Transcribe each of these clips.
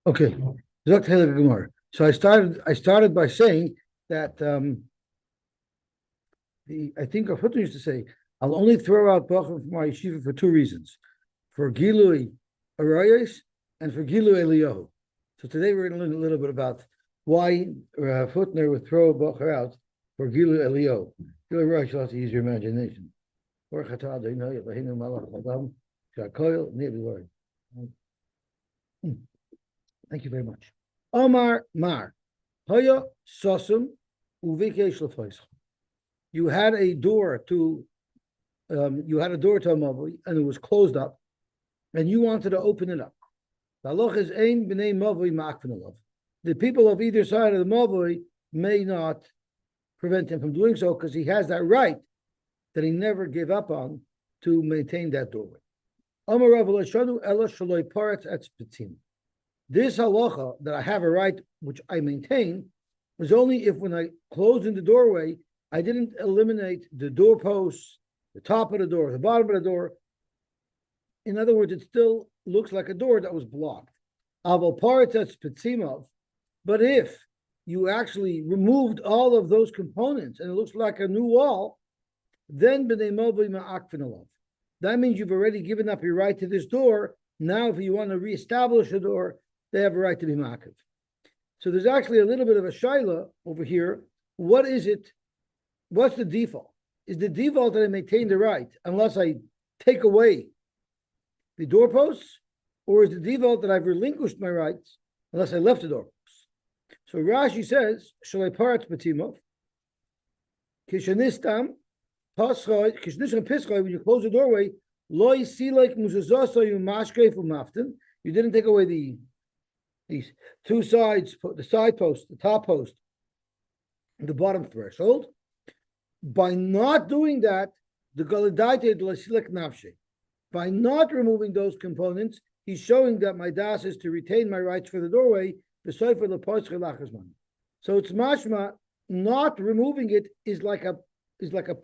Okay. So I started by saying that I think our Hutton used to say, I'll only throw out Bacham from my yeshiva for two reasons: for Gilui Arayos and for Gilui Eliyahu. So today we're going to learn a little bit about why Hutner would throw Bachar out for Gilui Eliyahu. Gilui Arayos, you'll have to use your imagination. Thank you very much. Omar Mar. Hoya Sosum Uvikesh Lefoischa. You had a door to a mavoi and it was closed up, and you wanted to open it up. The people of either side of the mavoi may not prevent him from doing so because he has that right that he never gave up on to maintain that doorway. This halacha that I have a right, which I maintain, was only if when I closed in the doorway, I didn't eliminate the doorposts, the top of the door, the bottom of the door. In other words, it still looks like a door that was blocked. But if you actually removed all of those components and it looks like a new wall, then that means you've already given up your right to this door. Now, if you want to reestablish the door, they have a right to be makiv. So there's actually a little bit of a shaila over here. What is it? What's the default? Is the default that I maintain the right unless I take away the doorposts, or is the default that I've relinquished my rights unless I left the doorposts? So Rashi says, "Shalei parat batimov kishanistam paschoi kishnisham pischoi." When you close the doorway, lo yisilek muzazoso you mashkei maftin. You didn't take away these two sides, the side post, the top post, the bottom threshold. By not doing that, the Galadaite Lashlek Nafshe. By not removing those components, he's showing that my das is to retain my rights for the doorway. So it's mashma, not removing it is like a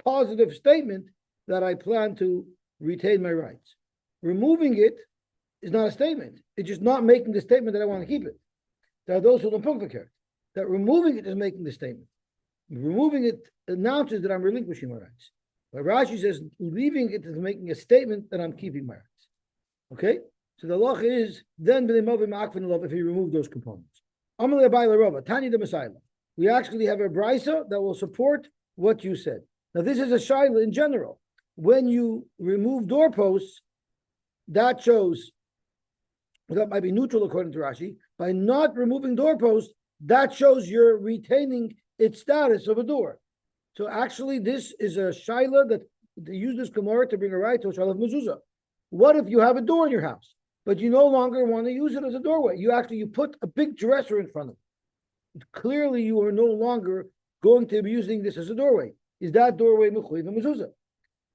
positive statement that I plan to retain my rights. Removing it is not a statement. It's just not making the statement that I want to keep it. There are those who don't pump that removing it is making the statement. Removing it announces that I'm relinquishing my rights. But Rashi says leaving it is making a statement that I'm keeping my rights. Okay? So the law is then if you remove those components. Tani the Messiah. We actually have a brisa that will support what you said. Now this is a shaila in general. When you remove doorposts, that shows that might be neutral according to Rashi. By not removing doorposts, that shows you're retaining its status of a door. So actually, this is a shaila that they use this Gemara to bring a right to a shaila of mezuzah. What if you have a door in your house, but you no longer want to use it as a doorway? You put a big dresser in front of it. Clearly, you are no longer going to be using this as a doorway. Is that doorway mechuyev mezuzah?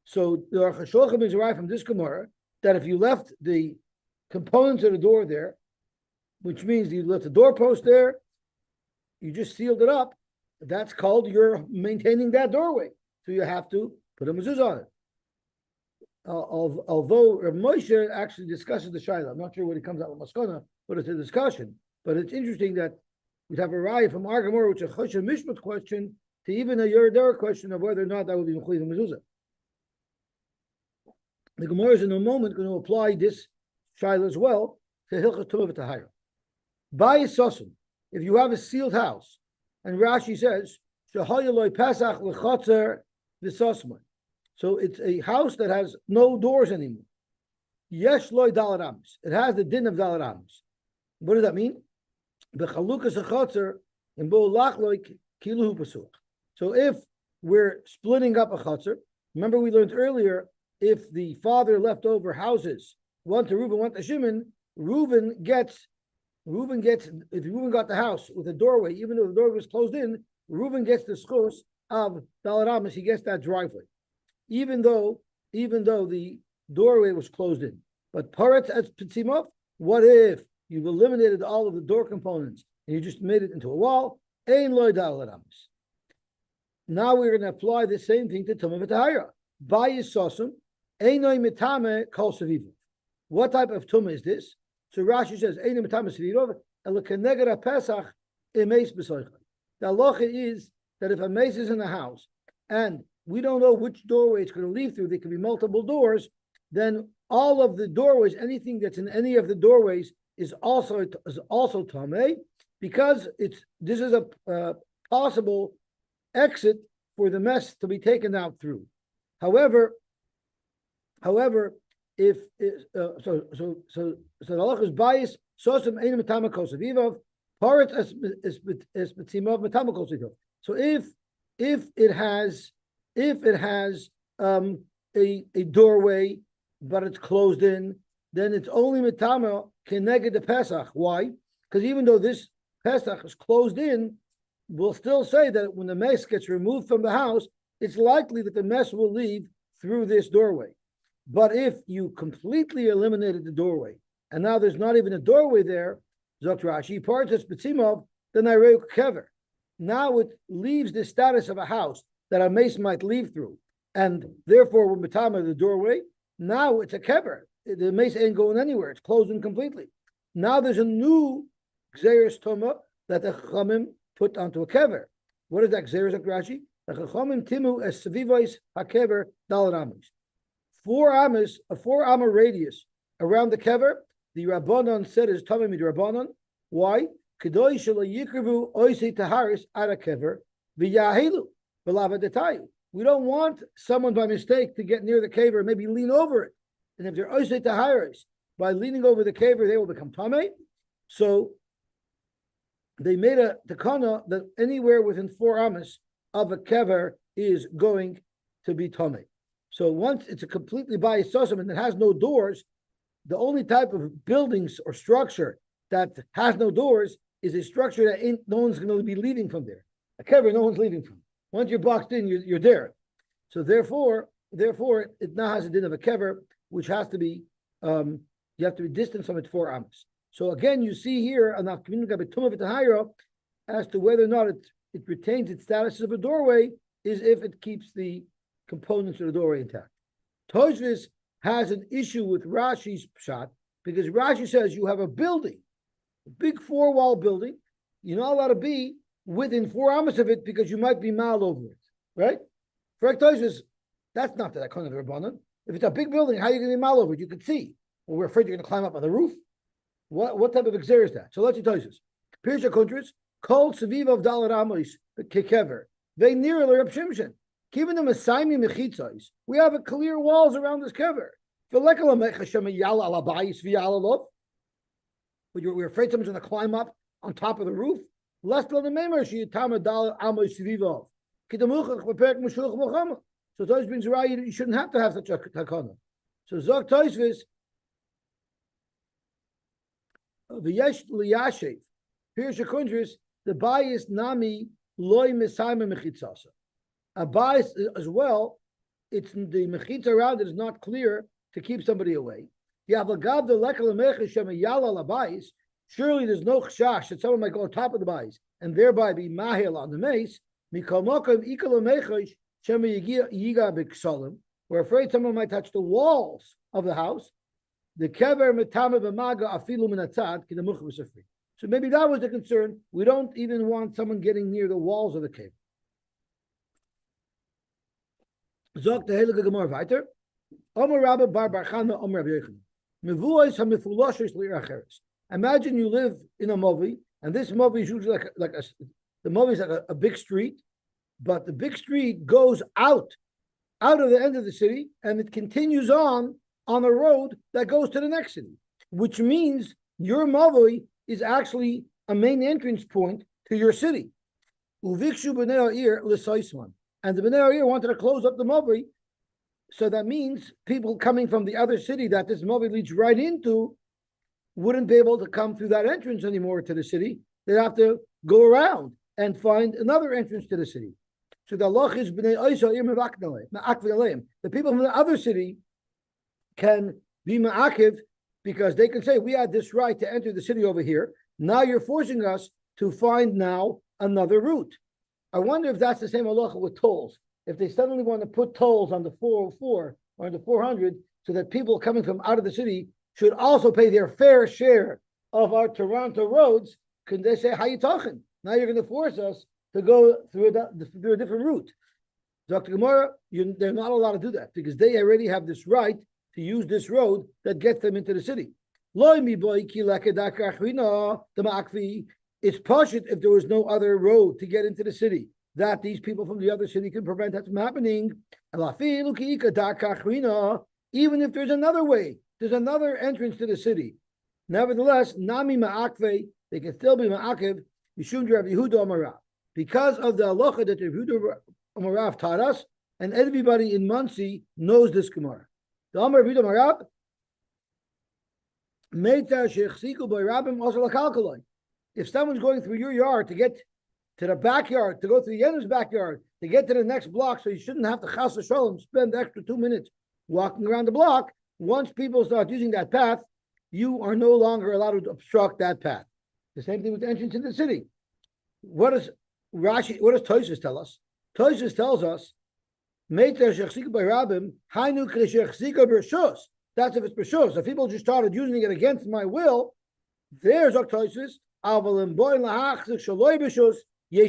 So the Aruch HaShulchan is derived from this Gemara that if you left the components of the door there, which means you left the doorpost there, you just sealed it up. That's called you're maintaining that doorway. So you have to put a mezuzah on it. Although Rav Moshe actually discusses the shaila, I'm not sure when he comes out with maskana, but it's a discussion. But it's interesting that we'd have a raya from our Gemara, which is a choshen mishpat question, to even a Yeridera question of whether or not that would be mechuyev mezuzah. The Gemara is in a moment going to apply this shaila as well to hilchas tumah v'tahara. By sosim, if you have a sealed house, and Rashi says, Pesach so it's a house that has no doors anymore. Yesh loy dalaramis. It has the din of dalaramis. What does that mean? The chalukas achotzer in bo lachloy kiluhu pasuch. So if we're splitting up a chotzer, remember we learned earlier, if the father left over houses, one to Reuben, one to Shimon, Reuben gets, if Reuben got the house with a doorway, even though the doorway was closed in, Reuben gets the schus of dalaramis. He gets that driveway, even though the doorway was closed in. But paretz as pitzimov, what if you've eliminated all of the door components and you just made it into a wall? Ein loy dalaramis. Now we're going to apply the same thing to tumah v'tahara. By yisosum, einoi mitame kol saviv. What type of tumah is this? So Rashi says, Einoi mitame saviv, Elakeneged Pesach emes b'soicha. The halacha is that if a mace is in the house and we don't know which doorway it's going to leave through, there could be multiple doors, then all of the doorways, anything that's in any of the doorways is also tamei, because this is a possible exit for the mess to be taken out through. However, if the halacha is biased, sosem ein metama kosavivav, paret es betimov metama kosavivav. So if it has a doorway but it's closed in, then it's only metama keneged the Pesach. Why? Because even though this Pesach is closed in, we'll still say that when the mess gets removed from the house, it's likely that the mess will leave through this doorway. But if you completely eliminated the doorway, and now there's not even a doorway there, Zok Rashi, partas betzimov, then I reuk kever. Now it leaves the status of a house that a mace might leave through, and therefore when metama the doorway, now it's a kever. The mace ain't going anywhere; it's closed in completely. Now there's a new gzeres toma that the chachamim put onto a kever. What is that gzeres, Zok Rashi? The chachamim timu es sevivos hakever daled amos. 4 amos, a 4 amma radius around the kever. The Rabbanon said is tamei midrabanan. Why? Kedoi shelo yikrevu oisei taharis at a kever v'yahelu v'lavadetayu. We don't want someone by mistake to get near the kever and maybe lean over it. And if they're oisei taharis, by leaning over the kever, they will become tamei. So they made a takana that anywhere within 4 amos of a kever is going to be tamei. So once it's a completely biased sosum and it has no doors, the only type of buildings or structure that has no doors is a structure that no one's going to be leaving from there. A kever, no one's leaving from. Once you're boxed in, you're there. So therefore, it now has a din of a kever, which has to be, you have to be distant from it 4 amos. So again, you see here as to whether or not it retains its status of a doorway is if it keeps the components of the doorway intact. Tosfos has an issue with Rashi's pshat because Rashi says you have a building, a big 4-wall building. You're not allowed to be within 4 amos of it because you might be mal over it, right? For Tosfos, that's not that kind of rabbanon. If it's a big building, how are you going to be mal over it? You could see. Well, we're afraid you're going to climb up on the roof. What type of exer is that? So let's see Tosfos. Pirsha countries called Seviv of Dalar Amos kekever. They near Reb Shimshon. Given them a saimi mechitzos, we have a clear walls around this kever. We're afraid someone's going to climb up on top of the roof. So Tosfos brings right, you shouldn't have to have such a takana. So Zok Tosfos, v'yesh liyashev, Pirsha Kundris, the bias nami loy mesaimi mechitzasa. A bias as well, it's the mechitza around it is not clear to keep somebody away. Surely there's no chashash that someone might go on top of the bias and thereby be mahil on the mace. We're afraid someone might touch the walls of the house. The kever metame b'maga afilu minatzad kidamuch v'safri. So maybe that was the concern. We don't even want someone getting near the walls of the cave. Zok the Heilige Gemara weiter. Omer Rabba Bar Chana Omer Rabbi Yochanan. Mevuos hamifuloshes li'acheres. Imagine you live in a movie, and this movie is usually the movie is like a big street, but the big street goes out of the end of the city, and it continues on a road that goes to the next city, which means your movie is actually a main entrance point to your city. Uvikshu b'nei ha'ir l'soisman. And the Bnei Ariyah wanted to close up the Movi. So that means people coming from the other city that this Movi leads right into wouldn't be able to come through that entrance anymore to the city. They'd have to go around and find another entrance to the city. So the Allah is Bnei Ariyah. The people from the other city can be ma'akiv because they can say, we had this right to enter the city over here. Now you're forcing us to find now another route. I wonder if that's the same halacha with tolls. If they suddenly want to put tolls on the 404 or on the 400 so that people coming from out of the city should also pay their fair share of our Toronto roads, can they say, how you talking? Now you're going to force us to go through a different route. Dr. Gemara, they're not allowed to do that because they already have this right to use this road that gets them into the city. It's pashut if there was no other road to get into the city, that these people from the other city can prevent that from happening. Even if there's another way, there's another entrance to the city. Nevertheless, nami ma'akve, they can still be ma'akiv, Yishum Rav Yehuda Amarav, because of the halacha that Rav Yehuda Amarav taught us, and everybody in Muncie knows this Gemara. The Amar Rav Yehuda Amarav, Meita shechsiku by Rabbim also lakalkaloi. If someone's going through your yard to get to the backyard, to go through Yenu's backyard, to get to the next block, so you shouldn't have to chas v'sholem spend the extra 2 minutes walking around the block. Once people start using that path, you are no longer allowed to obstruct that path. The same thing with the entrance into the city. What does Tosfos tell us? Tosfos tells us, that's if it's b'rshus. If people just started using it against my will, there's Tosfos. You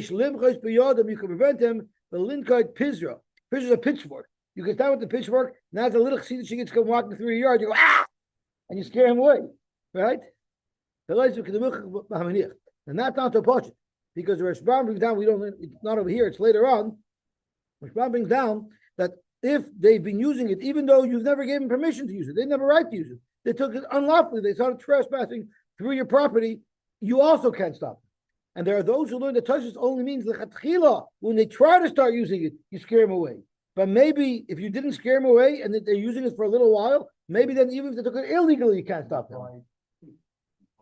can prevent them. The linkite pizra. Pizra is a pitchfork. You can start with the pitchfork. Now it's a little see that she gets come walking through your yard. You go and you scare him away, right? And that's not the portion because the Rashbam brings down. It's not over here. It's later on. Rashbam brings down that if they've been using it, even though you've never given permission to use it, they never right to use it. They took it unlawfully. They started trespassing through your property. You also can't stop them. And there are those who learn that Tosfos only means lechatchila. When they try to start using it, you scare them away. But maybe if you didn't scare them away and they're using it for a little while, maybe then even if they took it illegally, you can't stop them.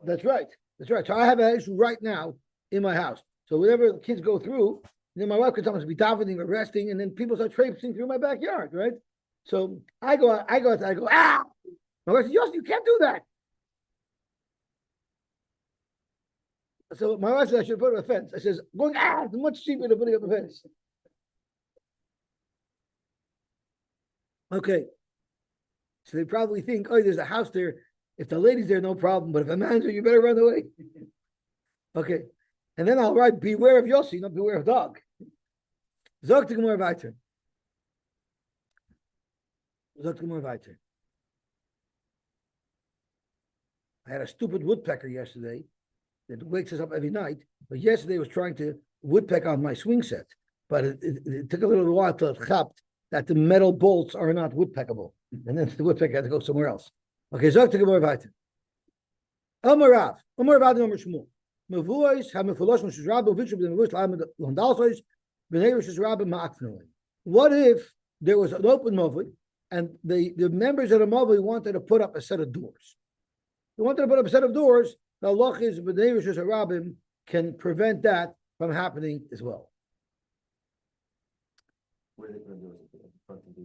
That's right. That's right. So I have an issue right now in my house. So whenever the kids go through, my wife could sometimes be davening or resting, and then people start traipsing through my backyard, right? So I go outside, I go, ah! My wife says, Yosy, you can't do that. So my wife said I should put up a fence. I says, going, it's much cheaper than putting up a fence. Okay. So they probably think, there's a house there. If the lady's there, no problem. But if a man's there, you better run away. Okay. And then I'll write, beware of Yosy, not beware of dog. Zog to Gemara weiter. Zog to Gemara weiter. I had a stupid woodpecker yesterday that wakes us up every night. But yesterday was trying to woodpeck on my swing set. But it took a little while till it chapped that the metal bolts are not woodpeckable. And then the woodpecker had to go somewhere else. Okay, Zog to Gemara weiter. Amar Rav Amar Shmuel. What if there was an open mavli and the members of the mavli wanted to put up a set of doors? They wanted to put up a set of doors. The halach is b'nei Rosh Hashanah can prevent that from happening as well.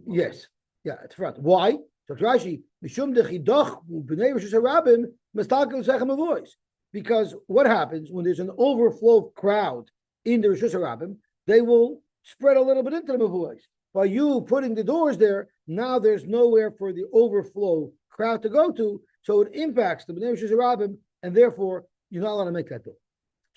Yes, yeah, at front. Why? So Rashi, mishum dechidach b'nei Rosh Hashanah mistalkel sechem avois. Because what happens when there's an overflow crowd in the Rosh Hashanah, they will spread a little bit into the Mavuos. By you putting the doors there, now there's nowhere for the overflow crowd to go to, so it impacts the Bnei Rosh Hashanah, and therefore you're not allowed to make that door.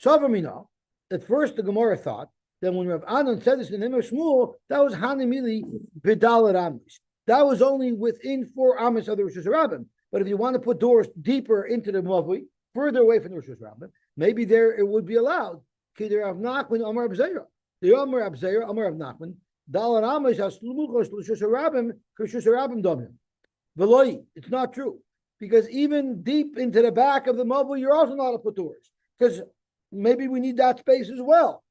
Savamina, at first the Gemara thought that when Rav Anan said this in the name of Shmuel, that was Hanimili B'Dalet Amos. That was only within 4 Amos of the Rosh Hashanah. But if you want to put doors deeper into the Mavui, further away from the Rosh Hashanah, maybe there it would be allowed. Kider Rav Nachman Amar Abzeira. The Amar Abzeira, Amar Rav Nachman, Dalar Amos has Lumuchos Rosh Hashanah, Rosh Hashanah Domim. Veloi, it's not true. Because even deep into the back of the mobile, you're also not to put doors. Because maybe we need that space as well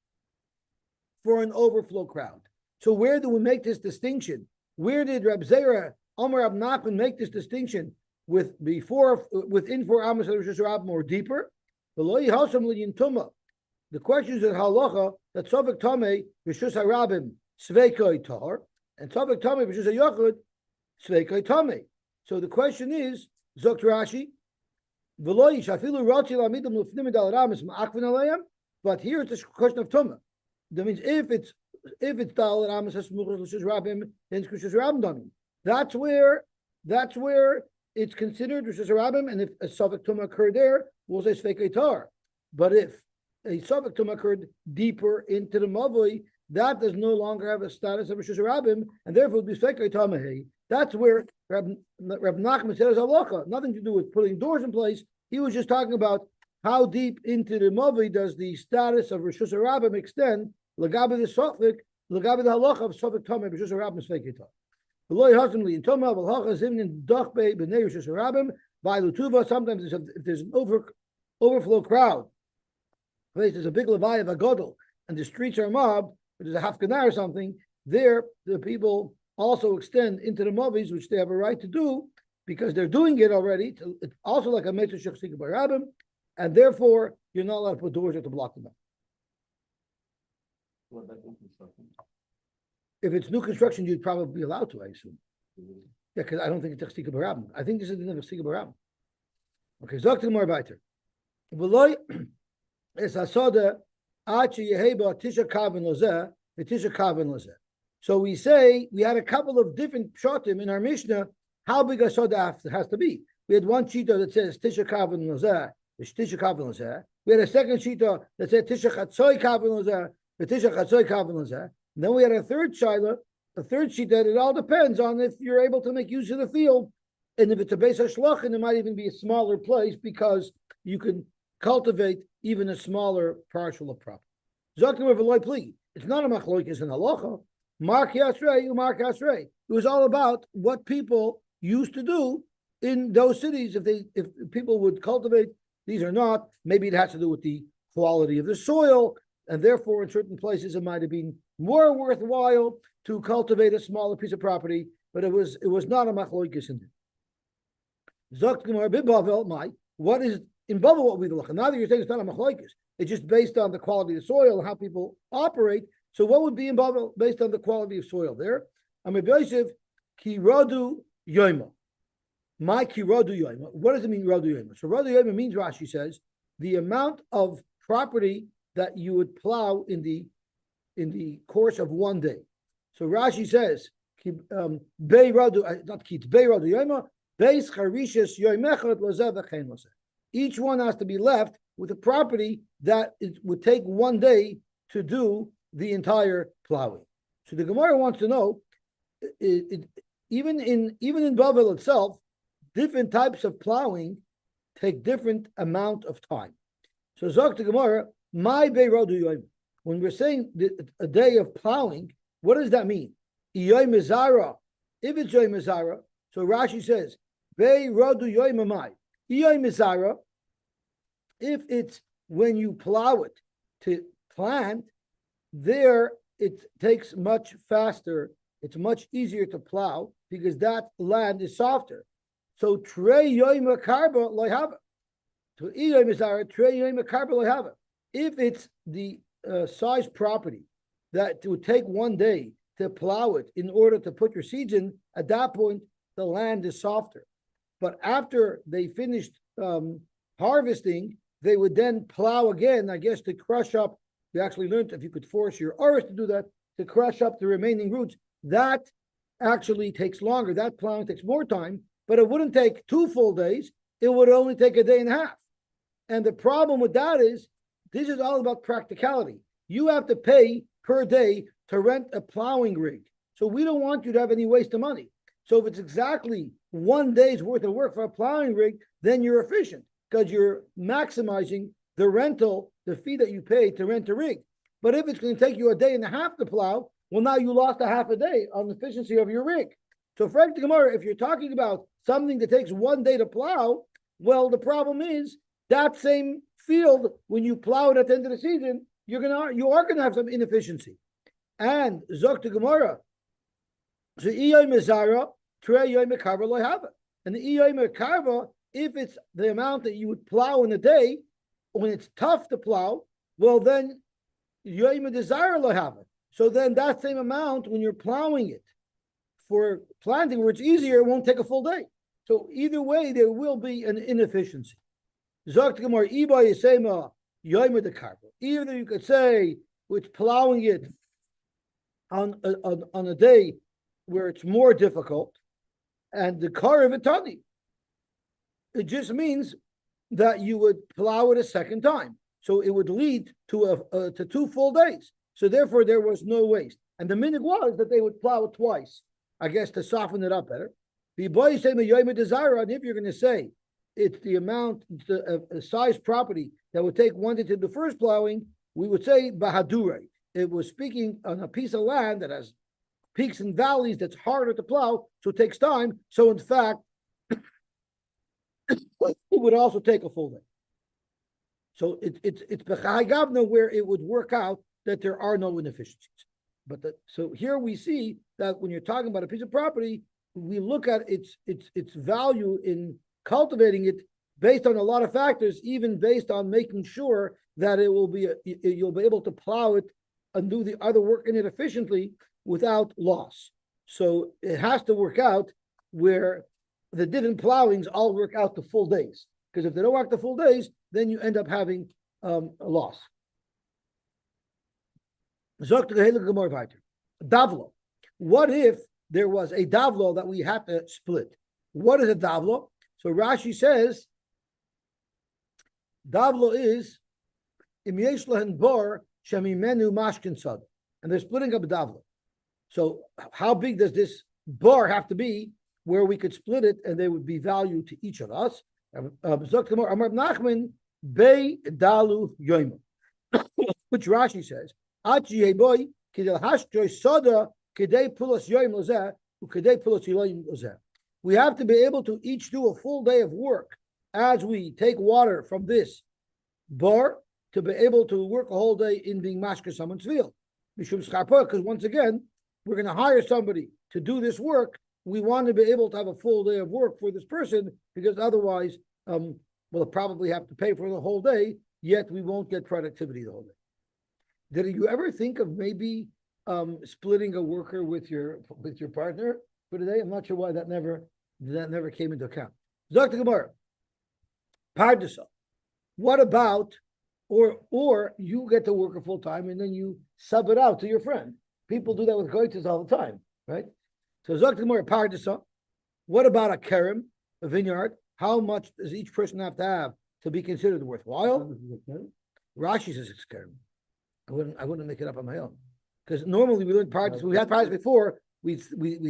for an overflow crowd. So where do we make this distinction? Where did Rab Zera, Amar Rab Nachman make this distinction? Within 4 Amos of Rosh Hashanah or deeper? The question is in halacha that Tzavik Tamei Rishus Harabim Sveikoi Tar and Tzavik Tamei Rishus Hayochud Sveikoi Tamei. So the question is, Zok Rashi, but here it's a question of Tumah. That means if it's Dal Ramas Hasmuchos Rabim, then it's Rabim Damim. That's where it's considered Rosh Hashanah, and if a Safek Tumah occurred there, we'll say Sfekei Tar. But if a Safek Tumah occurred deeper into the Mavoi, that does no longer have a status of Rosh Hashanah, and therefore it would be Sfekei Tamahei. That's where Reb Nachman said as halacha, nothing to do with putting doors in place. He was just talking about how deep into the Mavoi does the status of Rosh Hashanah extend, Lagabi the Safek, Lagabi the halacha of Safek Tameh, Rosh Hashanah, Sfekei Tar. Sometimes if there's an overflow crowd, there's a big levai of a godel, and the streets are mobbed, there's a hafkanah or something, there the people also extend into the movies, which they have a right to do, because they're doing it already. It's also like a mitzvah shechsika barabim, and therefore you're not allowed to put doors or to block them up. What about new construction? If it's new construction, you'd probably be allowed to, I assume. Yeah, because I don't think it's Chsika Barabim. I think this is the Chsika Barabim. Okay, Zok to more weiter. V'loy es hasoda achi yeheba tisha kaven lozeh v'tisha kaven lozeh. So we say we had a couple of different pshatim in our Mishnah. How big a soda has to be? We had one shita that says tisha kaven lozeh, tisha kaven lozeh. We had a second shita that said tisha chatzoi kaven lozeh, v'tisha chatzoi kaven lozeh. Then we had a third shaila, a third sheet that it all depends on if you're able to make use of the field, and if it's a beis hashlachin, it might even be a smaller place because you can cultivate even a smaller partial of property. Zakim of Eloi Pli. It's not a machloikis in halacha. Mark Yasrei, Mark Yasrei. It was all about what people used to do in those cities. If people would cultivate these or not, maybe it has to do with the quality of the soil, and therefore in certain places it might have been more worthwhile to cultivate a smaller piece of property, but it was not a machloikis in it. What is in Bava? What we look? Now that you're saying it's not a machloikis, it's just based on the quality of the soil and how people operate. So what would be in Bava based on the quality of soil there? Yosef kiradu yoima. My kiradu yoima. What does it mean, radu yoima? So radu yoima means, Rashi says, the amount of property that you would plow in the course of one day. So Rashi says, each one has to be left with a property that it would take one day to do the entire plowing. So the Gemara wants to know, even in Bavel itself, different types of plowing take different amount of time. So Zok the Gemara, my beiradu yoim. When we're saying a day of plowing, what does that mean? Yoim mizara. If it's yoim mizara, so Rashi says, beiradu yoim amai. Yoim mizara. If it's when you plow it to plant, there it takes much faster. It's much easier to plow because that land is softer. So trei yoim karba loyhava. To yoim mizara, trei yoim karba loyhava. If it's the size property that it would take one day to plow it in order to put your seeds in, at that point, the land is softer. But after they finished harvesting, they would then plow again, I guess, to crush up. We actually learned if you could force your oris to do that, to crush up the remaining roots. That actually takes longer. That plowing takes more time, but it wouldn't take 2 full days. It would only take a day and a half. And the problem with that is, this is all about practicality. You have to pay per day to rent a plowing rig. So we don't want you to have any waste of money. So if it's exactly 1 day's worth of work for a plowing rig, then you're efficient because you're maximizing the rental, the fee that you pay to rent a rig. But if it's going to take you a day and a half to plow, well, now you lost a half a day on the efficiency of your rig. So Frank the Gemara, if you're talking about something that takes 1 day to plow, well, the problem is that same field, when you plow it at the end of the season, you are gonna have some inefficiency. And Zok to Gemara, so Iyay Mezara, Trey Yoy Mekarva Loyhava. And the Iyay Mekarva, if it's the amount that you would plow in a day, when it's tough to plow, well then Yoy Medesara Loyhava. So then that same amount, when you're plowing it for planting where it's easier, it won't take a full day. So either way, there will be an inefficiency. Zok to Gemara, Iba Yisema Yoy Medekarva. Either you could say with plowing it on a day where it's more difficult, and the car of Itani. it just means that you would plow it a second time. So it would lead to to 2 full days. So therefore, there was no waste. And the minhag was that they would plow it twice, I guess, to soften it up better. The boy say and if you're going to say it's the amount, the size property that would take 1 day to the first plowing, we would say bahadure. It was speaking on a piece of land that has peaks and valleys that's harder to plow, so it takes time. So in fact, it would also take a full day. So it's b'chai gavna where it would work out that there are no inefficiencies. But so here we see that when you're talking about a piece of property, we look at its value in cultivating it based on a lot of factors, even based on making sure that it will be you'll be able to plow it and do the other work in it efficiently without loss. So it has to work out where the different plowings all work out the full days. Because if they don't work the full days, then you end up having a loss. Davlo. What if there was a davlo that we had to split? What is a davlo? So Rashi says, davlo is im yesh lahen bar shemimenu mashkin sad, and they're splitting up a davlo. So how big does this bar have to be where we could split it and there would be value to each of us? Amar Nachman Bei Dalu Yoima, which Rashi says, Achi boy kidel hashjoy soda kidei pulos yoim lozeh ukidei pulos yoim lozeh. We have to be able to each do a full day of work as we take water from this bar to be able to work a whole day in being mashka someone's field. Because once again, we're going to hire somebody to do this work. We want to be able to have a full day of work for this person, because otherwise, we'll probably have to pay for the whole day, yet we won't get productivity the whole day. Did you ever think of maybe splitting a worker with your partner for the day? I'm not sure why that never came into account. Dr. Gemara, Pardisa. What about, or you get to work a full time and then you sub it out to your friend? People do that with goitas all the time, right? So Dr. Gemara, Pardisa. What about a kerem, a vineyard? How much does each person have to be considered worthwhile? Rashi says it's kerem. I wouldn't make it up on my own, because normally we learned parts. We had parts before. We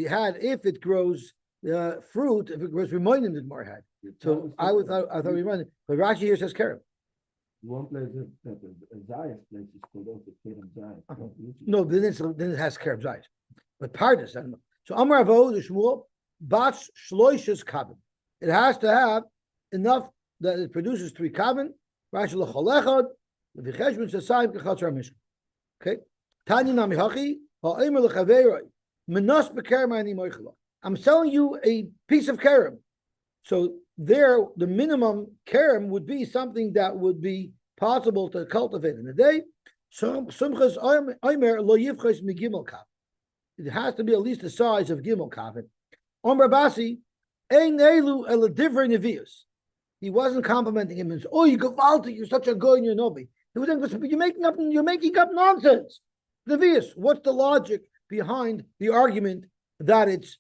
had, if it grows fruit, if it grows reminding that more had. So I thought reminded, but Rashi here says kerem. One place that Zayas place is called also kerem Zayas. No, then it has kerem Zayas, but partis I don't know. So Amar Avo the Shmuel bats shloishes kabin. It has to have enough that it produces 3 kabin. Rashi lechol the v'cheshbon sasayim k'chatzar mishkan. Okay. Tanya nami hachi ha'omer lechaveiroi menos b'kerem ani moichala. I'm selling you a piece of kerem. So there, the minimum kerem would be something that would be possible to cultivate in a day. So sumchas omer lo yivches migimel kav. It has to be at least the size of gimel kavet. Omer Basi ein elu el divrei nevius. He wasn't complimenting him and said, "Oh, you gevaltig, you're such a goy in your novi." He was saying, "You're making up nonsense." Nevius, what's the logic behind the argument that it's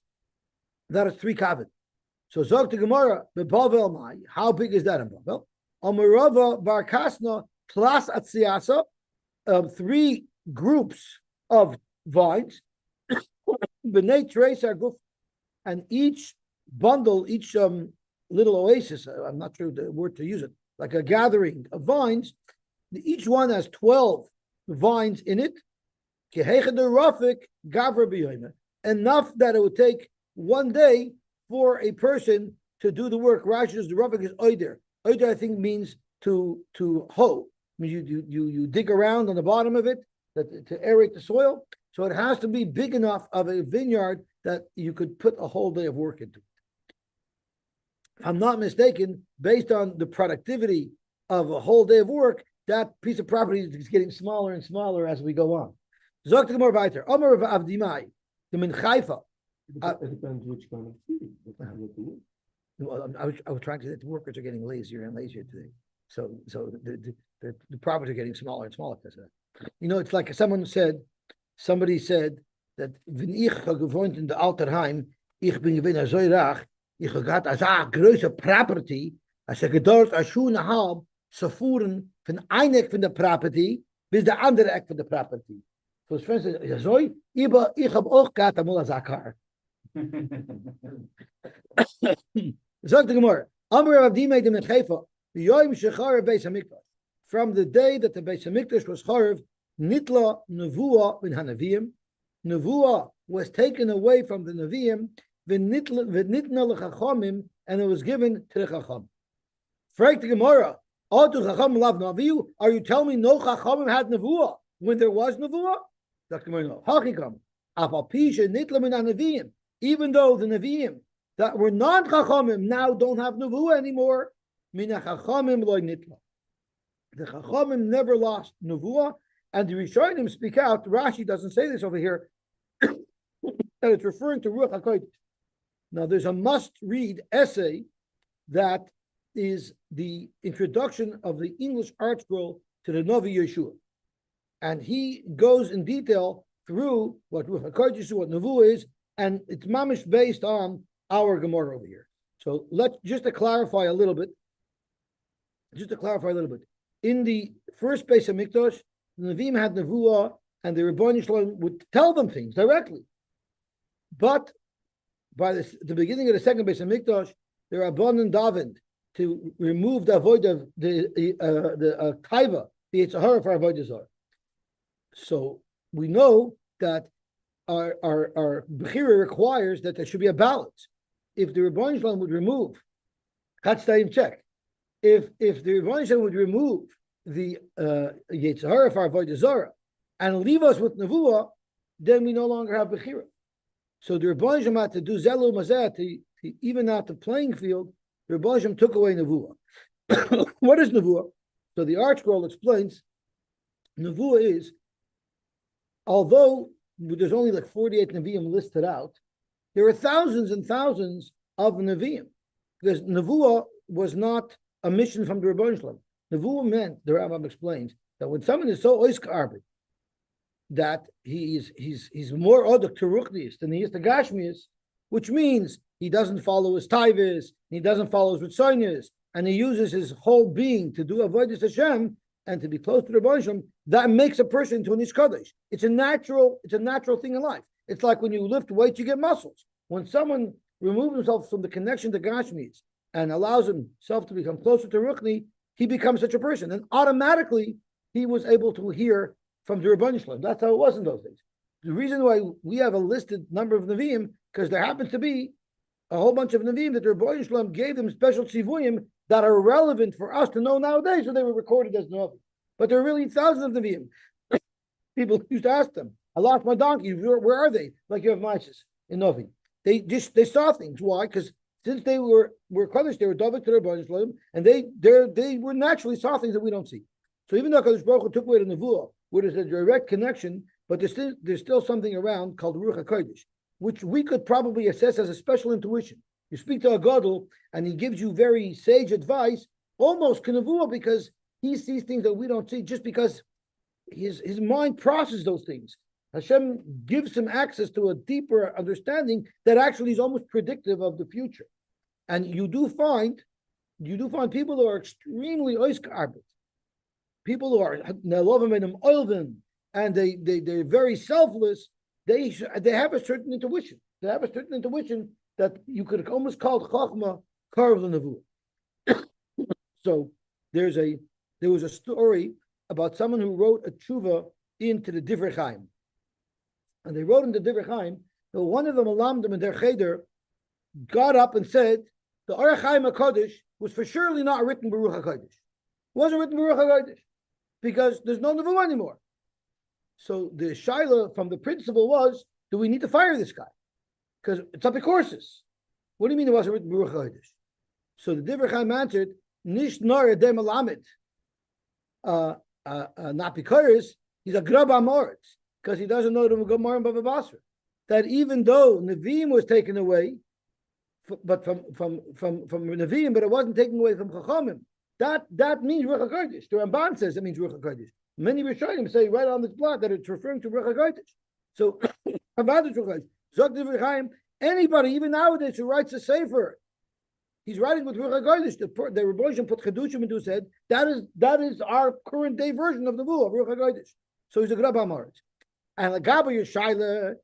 3 kavet? So Zog to Gemara, the Bavel Mai, how big is that in Bavel? Amarava bar kasna plus atziasa, 3 groups of vines, b'nei treis aguf, and each bundle, each little oasis, I'm not sure the word to use it, like a gathering of vines, each one has 12 vines in it, enough that it would take 1 day for a person to do the work. Rashi's the rafik is oider. Oider, I think, means to hoe. I mean, you dig around on the bottom of it to aerate the soil. So it has to be big enough of a vineyard that you could put a whole day of work into it. If I'm not mistaken, based on the productivity of a whole day of work, that piece of property is getting smaller and smaller as we go on. Zok to more weiter. Omer of Avdimai, the Min Haifa. It depends which kind of food. I was trying to say that the workers are getting lazier and lazier today. So the properties are getting smaller and smaller because of that. You know, it's like somebody said that when ich gewohnt in the Alterheim, ich bin gewinn so rach, Ich had als a große Property, als gedort a Schuhe halb, zu fuhren von ein Eck von der Property bis der andere Eck von der Property. So es fängt ja so, ich hab auch gehabt einmal als a Car. Sagt the Gemara, Amr Rav Dima de Mechefa, Yoim Shechar Beis Hamikdash. From the day that the Beis Hamikdash was charved, Nitla Nevuah bin Hanavim. Nevuah was taken away from the Neviim, v'nitna l'chachamim, and it was given to the Chacham. Frag the Gemara, Atu Chacham lav Naviu, are you telling me no Chachamim had Nevuah when there was Nevuah? Dr. Gemara, no. Hachikam, Afal Pisha Nitla min Hanavim, even though the Neviim that were non-Chachamim now don't have Nevuah anymore, Mina Chachamim loy Nitla. The Chachamim never lost Nevuah, and the Rishonim speak out. Rashi doesn't say this over here, that it's referring to Ruach HaKodesh. Now, there's a must-read essay that is the introduction of the English art scroll to the Novi Yeshua. And he goes in detail through what Ruach HaKodesh is, what Nevuah is, and it's mamish based on our Gemara over here. So just to clarify a little bit, in the first Beis HaMikdash, the Nevi'im had Nevuah, and the Rebbeinu Shalom would tell them things directly. But by the beginning of the second Beis HaMikdash, the Rabbanan davened to remove the avoid of the taiva, the Yitzhahara for avodah zarah. So we know that our Bechira requires that there should be a balance. If the Rebbeinu Shalom would remove, check. If the Rebbeinu Shalom would remove the Yitzhahara for avodah zarah and leave us with Nevuah, then we no longer have Bechira. So the Rebbeinu Shalom had to do Zelu Mazeh to even out the playing field. The Rebbeinu Shalom took away Nevuah. What is Nevuah? So the Art Scroll explains, Nevuah is, although there's only like 48 Nevi'im listed out, there are thousands and thousands of Nevi'im. Because Nevuah was not a mission from the Rebbeinu Shalom. Nevuah meant, the Rambam explains, that when someone is so oiskarbet, that he's more odok to ruchnius than he is to gashmius, which means he doesn't follow his taivis, he doesn't follow his ritzonis, and he uses his whole being to do avodas Hashem and to be close to the Rebbeinu Shalom. That makes a person into an ish kadosh. It's a natural thing in life. It's like when you lift weights, you get muscles. When someone removes himself from the connection to gashmius and allows himself to become closer to ruchni, he becomes such a person, and automatically he was able to hear from the Rebbeinu Shalom. That's how it was in those days. The reason why we have a listed number of Nevi'im, because there happens to be a whole bunch of Nevi'im that the Rebbeinu Shalom gave them special tzivuyim that are relevant for us to know nowadays, so they were recorded as Nevi'im. But there are really thousands of Nevi'im. People used to ask them, I lost my donkey, where are they? Like you have Mises in Novi. They saw things. Why? Because since they were Kaddish, they were David to the Rebbeinu Shalom, and they were naturally saw things that we don't see. So even though Kadosh Baruch Hu took away the Nevuah, where there's a direct connection, but there's still something around called Ruach HaKodesh, which we could probably assess as a special intuition. You speak to a Gadol, and he gives you very sage advice, almost Nevuah, because he sees things that we don't see, just because his mind processes those things. Hashem gives him access to a deeper understanding that actually is almost predictive of the future. And you do find people who are extremely oiskarbet, people who are and they're very selfless. They have a certain intuition. They have a certain intuition that you could almost call chachma carved in the nevuah. So there was a story about someone who wrote a tshuva into the Divrei Chaim. And they wrote in the Divrei Chaim that one of the malamdim in their cheder got up and said the Orach Chaim HaKadosh was for surely not written Baruch HaKadosh. It wasn't written Baruch HaKadosh because there's no nevuah anymore. So the shaila from the principal was, do we need to fire this guy? Because it's up to courses. What do you mean it wasn't written Baruch HaKadosh? So the Divrei Chaim answered, Nish nar edem alamed. Not because he's a grab amoritz, because he doesn't know the Gemara in Bava Basra. That even though Nevi'im was taken away, but from Nevi'im, but it wasn't taken away from Chachamim. That means Ruach HaKodesh. The Ramban says it means Ruach HaKodesh. Many Rishonim say right on this blot that it's referring to Ruach HaKodesh. So, anybody, even nowadays, who writes a sefer He's writing with Ruach HaKodesh. The Rebbe put Chedushim into his head. That is our current day version of the rule of Ruach HaKodesh. So he's a Grab HaMaretz. And Lagabe Yoshaila,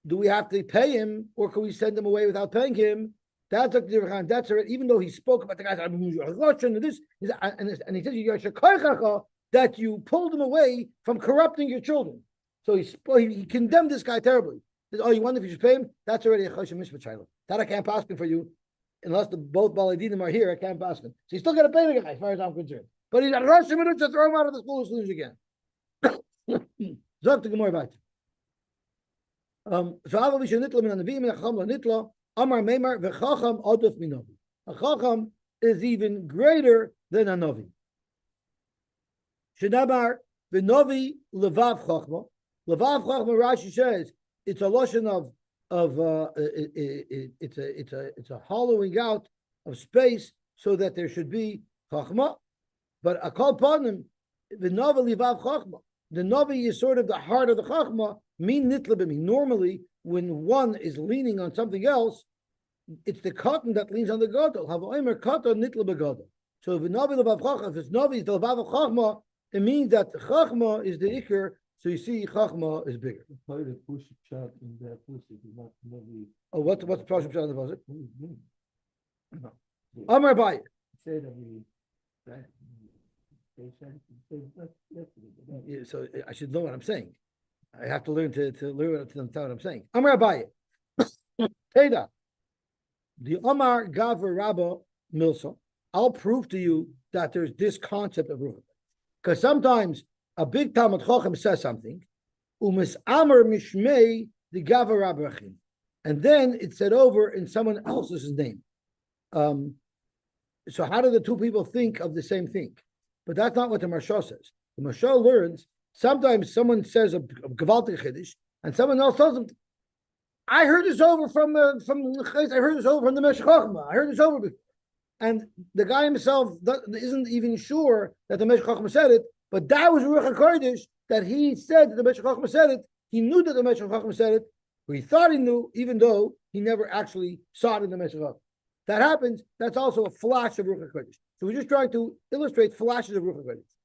do we have to pay him, or can we send him away without paying him? That's a different. That's even though he spoke about the guys and this, and he says that you pulled him away from corrupting your children. So he condemned this guy terribly. He said, oh, you wonder if you should pay him? That's already a choshen mishpat shayla. That I can't pass him for you, unless both baladinim are here. I can't pass him. So you still got to pay the guy, as far as I'm concerned. But he's a rush to throw him out of the school as soon as you can. Zog to Gemara about. So Ava Vishanitla min Anavim min Acham Nitla Amar Meimar v'Chacham Aduf Minovi. A Chacham is even greater than a Novi. Shedamar v'Novi levav Chachma. Levav Chachma, Rashi says it's a lotion it's a hollowing out of space so that there should be Chachma. But a call upon him the Novi levav Chachma. The Novi is sort of the heart of the Chachma. Min nitlabimi. Normally, when one is leaning on something else, it's the cotton that leans on the gadol. Havoimer cotton nitlaba gadol. So if Novi levav Chachma, if it's Novi is the levav of Chachma, it means that Chachma is the ikr. So you see, Chachma is bigger. Oh, what's the Pashut Pshat in the pasuk? Amar Abaye. Say that So I should know what I'm saying. I have to learn to learn to tell what I'm saying. Amar Abaye. Teda. The Amar Gaver Rabba Milsa. I'll prove to you that there's this concept of Ruach. Because sometimes a big Talmud Chacham says something, Umis Amar Mishmei the Gaver Rabba Achim. And then it's said over in someone else's name. So how do the two people think of the same thing? But that's not what the Marsha says. The Marsha learns sometimes someone says a Gavaltic Chiddush, and someone else tells them, I heard this over from the Meshech Chochmah. I heard this over before. And the guy himself isn't even sure that the Meshech Chochmah said it, but that was Ruach HaKodesh that he said that the Meshech Chochmah said it. He knew that the Meshech Chochmah said it, or he thought he knew, even though he never actually saw it in the Meshech Chochmah. That happens, that's also a flash of Ruach HaKodesh. So we're just trying to illustrate flashes of Ruach HaKodesh.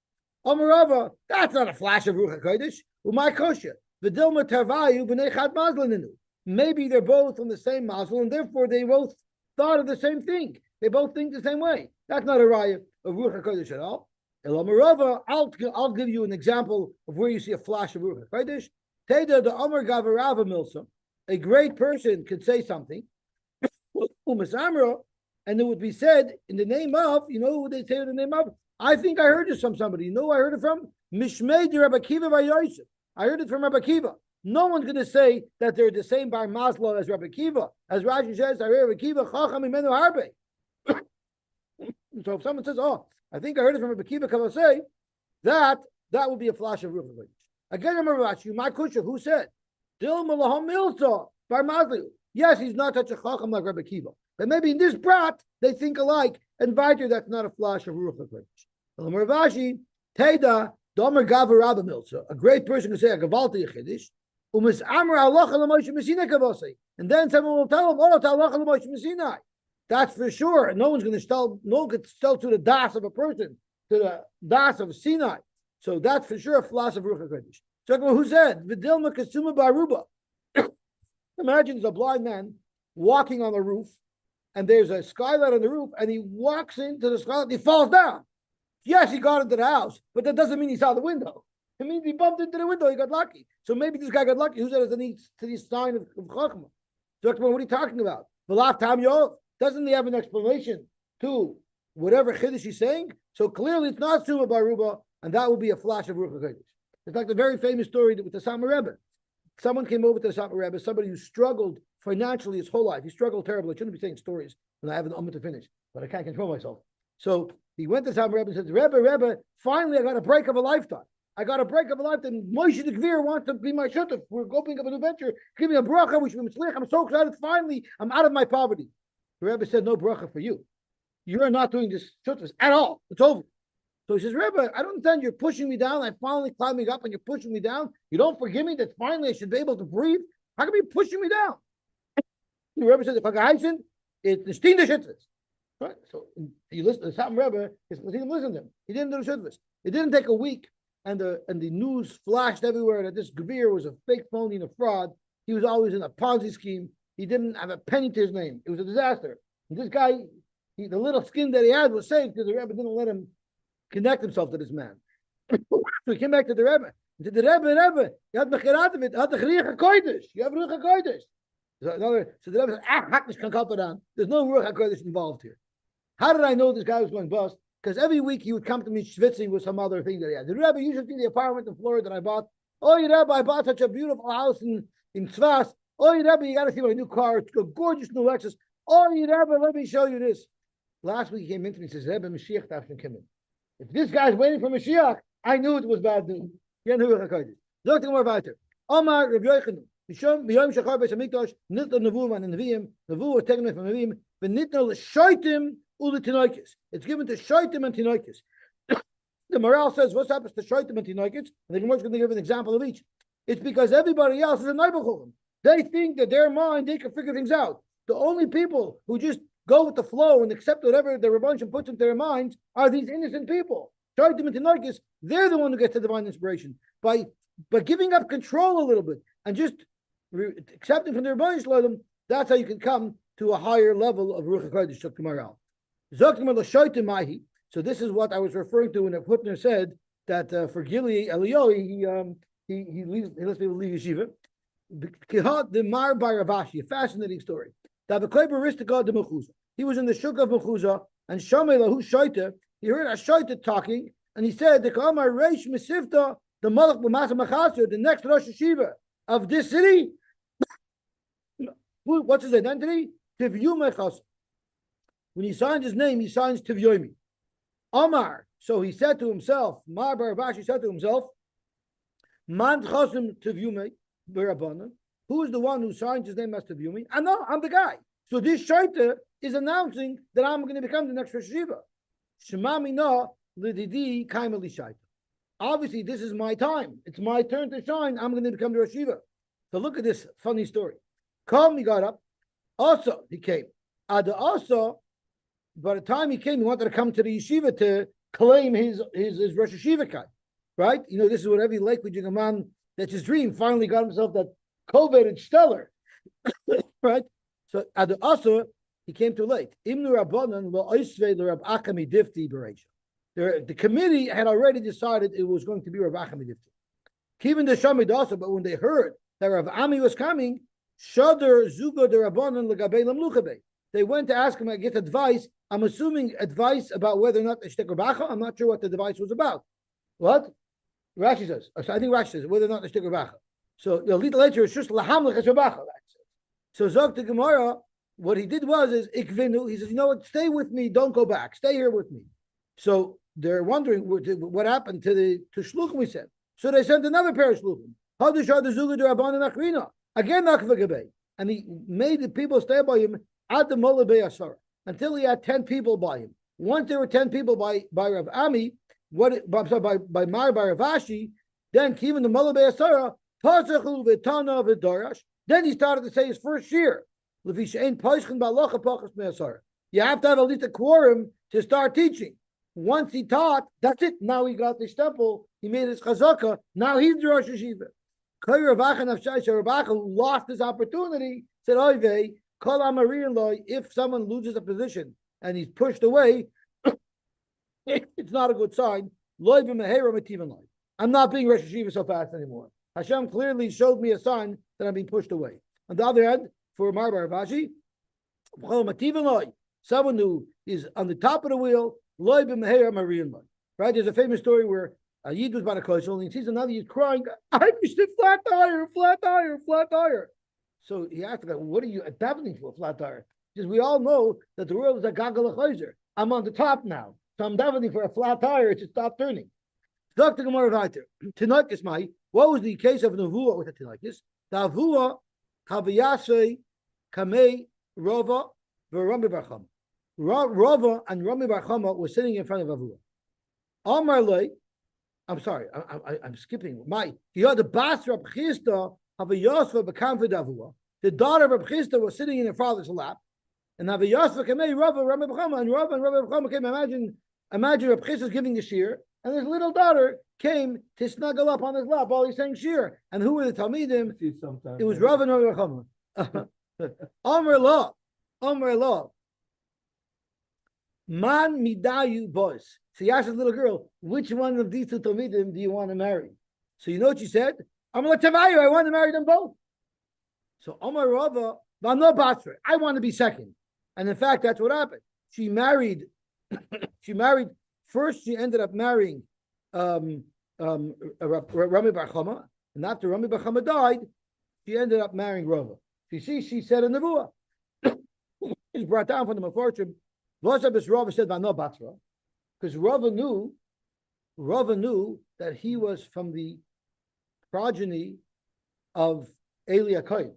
Amarava, that's not a flash of Ruach HaKodesh. Umay kosher. V'dilma tervayu b'nei chad mazlaninu. Maybe they're both from the same mazel, and therefore they both thought of the same thing. They both think the same way. That's not a raya of Ruach HaKodesh at all. Elamarava, I'll give you an example of where you see a flash of Ruach HaKodesh. Teda the Amar Gavarava Milsa. A great person could say something. Umasamra, and it would be said in the name of, you know who they say in the name of? I think I heard this from somebody. You know who I heard it from? Mishmei de Rabbi Kiva by Yosy. I heard it from Rabbi Kiva. No one's going to say that they're the same bar masla as Rabbi Kiva. As Rashi says, I heard Rabbi Kiva, Chacham imenu harbe. So if someone says, oh, I think I heard it from Rabbi Kiva, can I say that would be a flash of Ruach HaKodesh. Again, remember Rashi, my kusha, who said? Dil malaham milsa bar masla. Yes, he's not such a Chacham like Rabbi Kiva. But maybe in this brat, they think alike, and Viter, that's not a flash of Ruach HaKodesh. Ravashi, Teda, Domer Gavar Rabba Milsa, a great person can say a Gavalti Chiddush, Umis Amr Allah Moshe Messina Kavose. And then someone will tell him, oh, Allah Moshe Messina. That's for sure. No one could tell to the das of a person, to the das of Sinai. So that's for sure a flash of Ruach HaKodesh. So who said, Vidilma Kasuma Baruba? Imagine there's a blind man walking on the roof, and there's a skylight on the roof, and he walks into the skylight, and he falls down. Yes, he got into the house, but that doesn't mean he saw the window. It means he bumped into the window, he got lucky. So maybe this guy got lucky. Who said it's to the sign of Chachma? So what are you talking about? Doesn't he have an explanation to whatever Chiddush he's saying? So clearly it's not Suma Baruba, and that will be a flash of Ruach HaKodesh. It's like the very famous story with the Sama Rebbe. Someone came over to the Sama Rebbe, somebody who struggled financially his whole life. He struggled terribly. I shouldn't be saying stories when I have an ummah to finish, but I can't control myself. So he went to Sam Rebbe and said, Rebbe, finally I got a break of a lifetime. I got a break of a lifetime. Moshe the Gvir wants to be my shutuf. We're opening up a new venture. Give me a bracha. We should be mitzlich. I'm so excited. Finally, I'm out of my poverty. The Rebbe said, no bracha for you. You're not doing this shutuf at all. It's over. So he says, Rebbe, I don't understand. You're pushing me down. I'm finally climbing up and you're pushing me down. You don't forgive me that finally I should be able to breathe. How come you're pushing me down? The Rebbe said, it's the shutuf. Right? So you listen to the Satmar Rebbe, he didn't listen to him. He didn't do the Shudvis. It didn't take a week, and the news flashed everywhere that this Gavir was a fake phony and a fraud. He was always in a Ponzi scheme. He didn't have a penny to his name. It was a disaster. And this guy, the little skin that he had was saved because the Rebbe didn't let him connect himself to this man. So he came back to the Rebbe. He said, the Rebbe, you have Mechiratim, you have the Ruach HaKodesh. You have Ruach HaKodesh. So the Rebbe said, there's no Ruach HaKodesh involved here. How did I know this guy was going bust? Because every week he would come to me schwitzing with some other thing that he had. The Rebbe, you should see the apartment in Florida that I bought. Oh, Rebbe, I bought such a beautiful house in Tzvas. Oh, Rebbe, you got to see my new car. It's a gorgeous new Lexus. Oh, Rebbe, let me show you this. Last week he came into me and says, Rebbe, Mashiach Tafshin Kimin. If this guy's waiting for Mashiach, I knew it was bad news. Look at more about it. Omar Rav Yochanan. B'yom shachar beis hamikdash nitna nevuah and neviim. Nevuah was taken away from neviim. V'nitna l'shoitim u'letinoikis. It's given to shoitim and tinoikis. The morale says, what happens to shoitim and tinoikis? And the Gemara is going to give an example of each. It's because everybody else is a neighborhood. They think that their mind, they can figure things out. The only people who just go with the flow and accept whatever the Rebbeinu puts into their minds are these innocent people. Shoitim and tinoikis, they're the one who gets the divine inspiration. By giving up control a little bit and just accepting from the Rebbeinu, that's how you can come to a higher level of Ruach HaKodesh Shok Maral. So this is what I was referring to when the Putner said that for Gili Eliyahu, he lets people leave yeshiva. The Mar by Ravashi, a fascinating story. He was in the Shuk of Mechuzah, and Shamelahu Shaita, he heard a Shaita talking, and he said, the Kamar Reish Mesivta, the Malach B'Masa Machasir, the next Rosh Hashiva of this city. What's his identity? Tivyum Echas. When he signs his name, he signs Tivyomi. Omar. So he said to himself, Mar Bar Ravashi said to himself, Man Chosim Tivyume B'Rabbanan. Who is the one who signs his name as Tivyumi? I know, I'm the guy. So this Shaita is announcing that I'm going to become the next Rosh Hashiva. Shema Mina L'Didi Kaimeli Shaita. Obviously, this is my time. It's my turn to shine. I'm going to become the Rosh Hashiva. So look at this funny story. Come, he got up. Also, he came. Also, by the time he came, he wanted to come to the yeshiva to claim his Rosh Hashiva card. Right? You know, this is what every Lakewood young man, that's his dream, finally got himself that coveted stellar. Right? So, also, he came too late. Imnu Rabbanan lo oisvei l'Rab Achami Difti Bereisha. The committee had already decided it was going to be Rav Achami Difti. Kivin the Shamid also, but when they heard that Rav Ami was coming, Shadar Zuga the Rabbanan L'Gabei Lamluchabe. They went to ask him to get advice. I'm assuming advice about whether or not they shtek Rav Acha. I'm not sure what the advice was about. What? Rashi says. I think Rashi says whether or not they shtek Rav Acha. So the later it's just Lahamlich as Rav Acha. So Zog the Gemara, what he did was Ikvinu. He says, you know what? Stay with me. Don't go back. Stay here with me. So they're wondering what happened to Shluchim, we said. So they sent another pair of Shluchim. Again, and he made the people stay by him at the Molabei Asara until he had 10 people by him. Once there were 10 people by Rav Ami, by Mar Bar Ravashi, then Kivin the Molabei Asara, Pasachu v'Tana v'Darash. Then he started to say his first year. You have to have at least a quorum to start teaching. Once he taught, that's it. Now he got the temple. He made his chazaka. Now he's the Rosh Hashiva. Rav Acha, who lost his opportunity, said, if someone loses a position and he's pushed away, it's not a good sign. I'm not being Rosh Hashiva so fast anymore. Hashem clearly showed me a sign that I'm being pushed away. On the other hand, for Mar Bar Ravashi, someone who is on the top of the wheel, right? There's a famous story where a Yid was by the koshel and he sees another Yid crying, I used to flat tire. So he asked the guy, what are you davening for, flat tire? Because we all know that the world is a gagel chayzer. I'm on the top now. So I'm davening for a flat tire to stop turning. Dr. Gemara Viter, Tinakis Mai, what was the case of Nevuah with the Tinakis? The Nevuah, Haviyase, Kamei, Rova, Verami Barcham. Rava and Rami Bar Chama were sitting in front of Avua. Amar Lei, I'm sorry, I'm skipping. He had the Basra B'chista of a Yosy B'kamfid Avua. The daughter of B'chista was sitting in her father's lap. And now the Yosy came, Rava, Rabbi Bechama, and Rava and Rabbi Bechama came. Imagine Rabbi Chis is giving the shir, and his little daughter came to snuggle up on his lap while he's saying shir. And who were the Talmidim? It was Rava and Rabbi Bechama. Amr law. Man midayu boys. So he asked his little girl, which one of these two Talmidim do you want to marry? So you know what she said? I want to marry them both. So Amar Rava, but I'm not Basra. I want to be second. And in fact, that's what happened. She married first, she ended up marrying Rami Bar Chama, and after Rami Bar Chama died, she ended up marrying Rava. You see, she said in Nevuah, it's brought down from the Mefarshim, Rava said, I'm not Basra, because Rava knew that he was from the progeny of Eli HaKohen.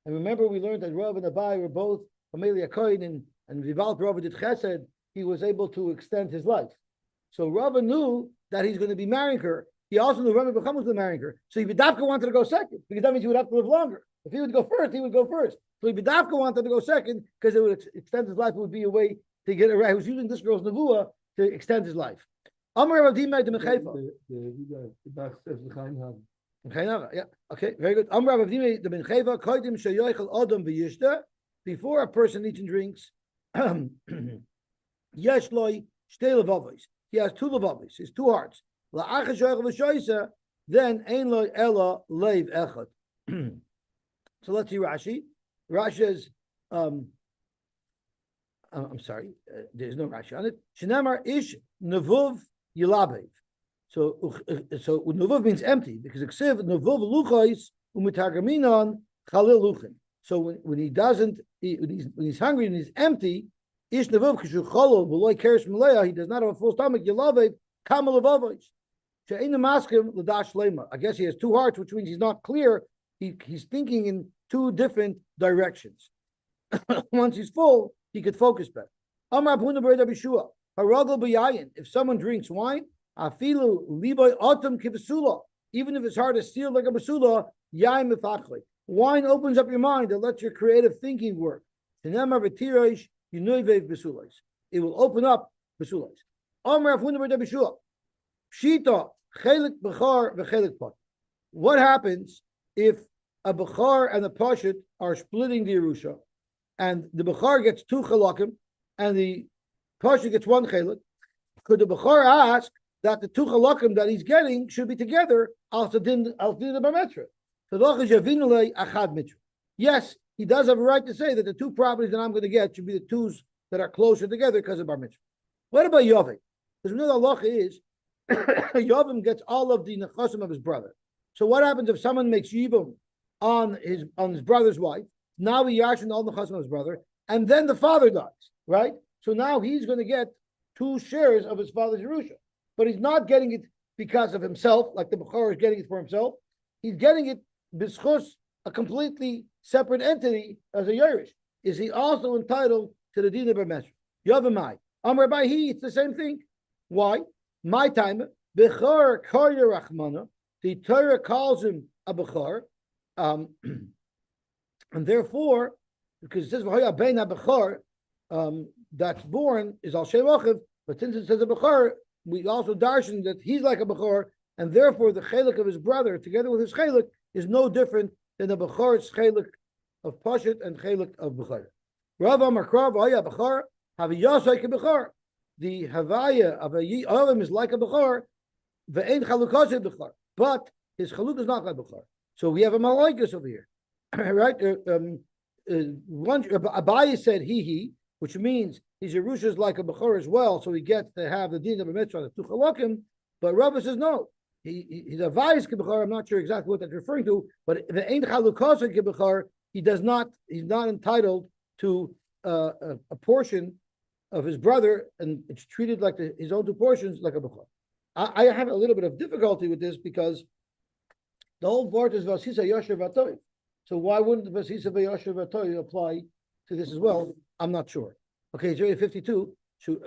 And remember, we learned that Rav and Abai were both from Eli HaKohen, and Vival Rav did Chesed, he was able to extend his life. So Rava knew that he's going to be marrying her. He also knew Rabbi Bechama was going to marry her. So Ibidavka wanted to go second, because that means he would have to live longer. If he would go first, he would go first. So Ibidavka wanted to go second, because it would extend his life. It would be a way to get around. He was using this girl's Nevuah to extend his life. Amar Rav Dimei de Mechaifa. Yeah, okay, very good. Amar Rav Dimei de Mechaifa, Kodim sheyoichel Adam v'yishta. Before a person eats and drinks, Yesh loy shtei levavos. He has two levavos, his two hearts. La'achar shoychel v'shoysa, then ein loy ela leiv echad. So let's see Rashi. Rashi is, I'm sorry, there's no Rashi on it. Shenamar ish nevuv yilabev. So nevuv means empty, because eksiv nevuv luchos u'mitagaminon chalil luchin. So when he doesn't, when he's hungry and he's empty, ish nevuv kishu chalil v'loy keres meleah, he does not have a full stomach. Yilabev kamal levavos. She'ein maskim l'dash lema. I guess he has two hearts, which means he's not clear. He's thinking in two different directions. Once he's full, he could focus better. Amar Abuna B'Rei B'Shua, Haragel B'Yayin. If someone drinks wine, Afilu Liboy Autumn Kivasula. Even if his heart is sealed like a basula, Yain Mefachli. Wine opens up your mind and lets your creative thinking work. Tenemar V'Tirosh Yinuivev B'Sulais. It will open up B'Sulais. Amar Abuna B'Rei B'Shua, Shita Chelik B'Char V'Chelik Pot. What happens if a Bechar and a Pashut are splitting the Yerusha, and the Bechar gets two Chalakim, and the Pashut gets one Chalik? Could the Bechar ask that the two Chalakim that he's getting should be together, al din the Bametra? Yes, he does have a right to say that the two properties that I'm going to get should be the twos that are closer together because of Bar Mitzvah. What about Yovim? Because we know the halacha is Yovim gets all of the nechasim of his brother. So what happens if someone makes yibum on his brother's wife? Now he yashin all the nechasim of his brother, and then the father dies, right? So now he's going to get two shares of his father's Yerusha, but he's not getting it because of himself, like the Bechor is getting it for himself. He's getting it b'schus a completely separate entity as a Yerush. Is he also entitled to the din of B'Mesher? Yavamai. Amar Baihi, it's the same thing. Why? My time, Bechor Koyer Rachmana. The Torah calls him a Bechor, and therefore, because it says V'hoya bein ha-Bechor, that's born is al Shem Ochiv, but since it says a Bechor, we also darshan that he's like a Bechor, and therefore the chelik of his brother, together with his chelik, is no different than the Bechor's chelik of Pashut and chelik of Bechor. Rav Amar Krav V'hoya Bechor, Havi Yosy Bechor. The Havaya of a Yovim is like a Bechor, Ve'ein Chalukos Bechor. But his chaluk is not like Bechor. So we have a malaikas over here, right? Abaye said he, which means his Yerusha is like a Bechor as well, so he gets to have the din of a mitzvah, the two chalakim. But Rava says no. He's a Abaye's Bechor. I'm not sure exactly what that's referring to, but the Ein Chalukos Bechor, he's not entitled to a portion of his brother, and it's treated like his own two portions, like a Bechor. I have a little bit of difficulty with this because the whole part is Vasisa Yosher Vatoy. So why wouldn't the Vasisa Yosher Vatoy apply to this as well? I'm not sure. Okay, it's already 52. Should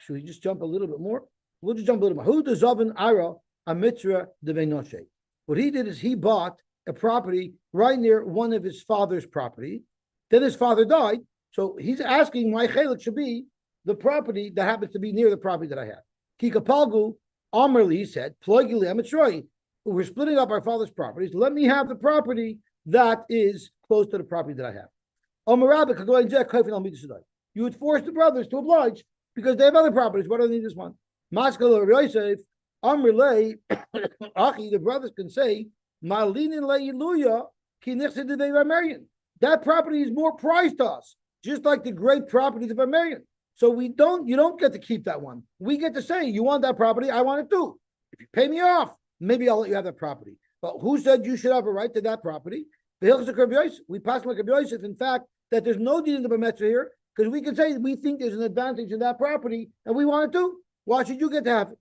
we just jump a little bit more? We'll just jump a little more. Who does Zavin Ara a mitzvah de Veinoshe? What he did is he bought a property right near one of his father's property. Then his father died, So he's asking my chelik should be the property that happens to be near the property that I have. Kikapalgu, Amrli, he said, Plugili, Amitroy, we're splitting up our father's properties. Let me have the property that is close to the property that I have. You would force the brothers to oblige because they have other properties. What do they need this one? Maskal Yosef, Amrle, Achi, the brothers can say, Malinin Leiluya, that property is more prized to us, just like the great properties of Amarian. So you don't get to keep that one. We get to say, you want that property, I want it too. If you pay me off, maybe I'll let you have that property. But who said you should have a right to that property? We pass like a Yosef, in fact, that there's no deed in the Bemetra here, because we can say we think there's an advantage in that property and we want it too. Why should you get to have it?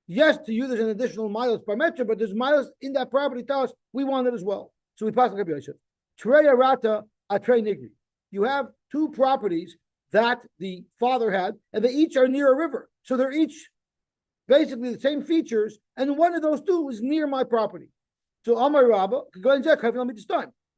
Yes, to you there's an additional miles per metra, but there's miles in that property tell us we want it as well. So we pass like a Yosef. Trey Arata, Trey Nigri. You have two properties that the father had, and they each are near a river. So they're each basically the same features, and one of those two is near my property. So Amar Rabba,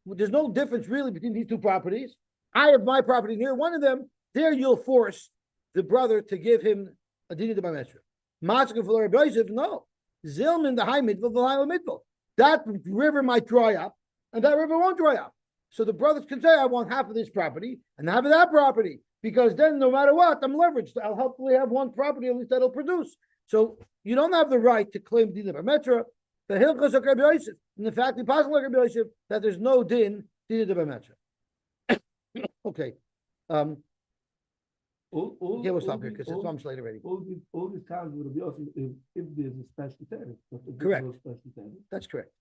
there's no difference really between these two properties. I have my property near one of them. There you'll force the brother to give him a dina de b'metra. Matzah for Yosef, no. Zilman the high midvah, the high midvah. That river might dry up, and that river won't dry up. So the brothers can say, I want half of this property and half of that property, because then no matter what, I'm leveraged. I'll hopefully have one property at least that'll produce. So you don't have the right to claim din of metra. The hilchos of Rabbi Yosef, and the fact we pass like Rabbi Yosef that there's no din of metra. Okay. Okay, we'll stop here because it's so much late already. All these times would be also if there's a special tenant. Correct. That's correct.